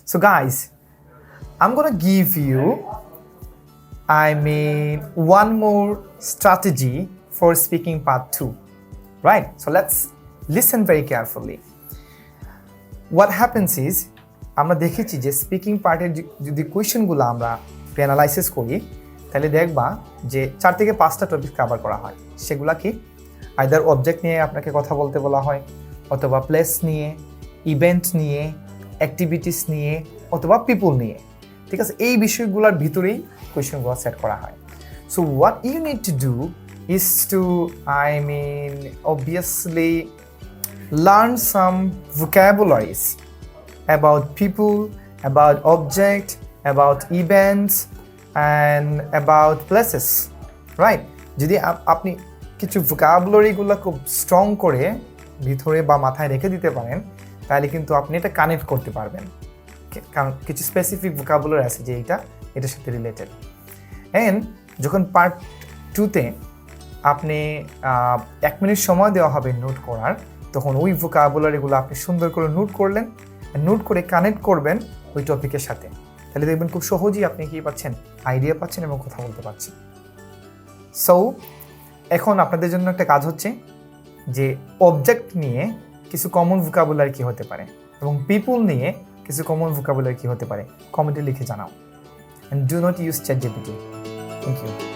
So guys, I'm gonna give you, one more strategy for speaking part 2. Right? So let's listen very carefully. What happens is, আমরা দেখেছি যে speaking পার্টের যদি কোয়েশ্চেনগুলো আমরা analysis করি, তাহলে দেখবা যে 4 থেকে 5টা টপিক কভার করা হয়। সেগুলা কি? আইদার অবজেক্ট নিয়ে আপনাকে কথা বলতে বলা হয়, অথবা প্লেস নিয়ে, ইভেন্ট নিয়ে, অ্যাক্টিভিটিস নিয়ে, অথবা পিপল নিয়ে। ঠিক আছে, এই বিষয়গুলোর ভিতরেই কোয়েশ্চেনগুলো সেট করা হয়। So what you need to do is to obviously learn some vocabularies about people, about object, about events and about places, right? যদি আপনি কিছু vocabularyগুলো খুব স্ট্রং করে ভিতরে বা মাথায় রেখে দিতে পারেন, তাহলে কিন্তু আপনি এটা কানেক্ট করতে পারবেন। কারণ কিছু স্পেসিফিক vocabulary আছে যে এটার সাথে রিলেটেড। এন্ড যখন পার্ট 2-তে আপনি 1 মিনিট সময় দেওয়া হবে নোট করার, তখন ওই ভোকাবুলারিগুলো আপনি সুন্দর করে নোট করলেন, নোট করে কানেক্ট করবেন ওই টপিকের সাথে। তাহলে দেখবেন খুব সহজেই আপনি কি পাচ্ছেন, আইডিয়া পাচ্ছেন এবং কথা বলতে পারছেন। সো এখন আপনাদের জন্য একটা কাজ হচ্ছে যে অবজেক্ট নিয়ে কিছু কমন ভোকাবুলারি কি হতে পারে এবং পিপল নিয়ে কিছু কমন ভোকাবুলারি কি হতে পারে, কমেন্টে লিখে জানাও। And do not use ChatGPT। Thank you.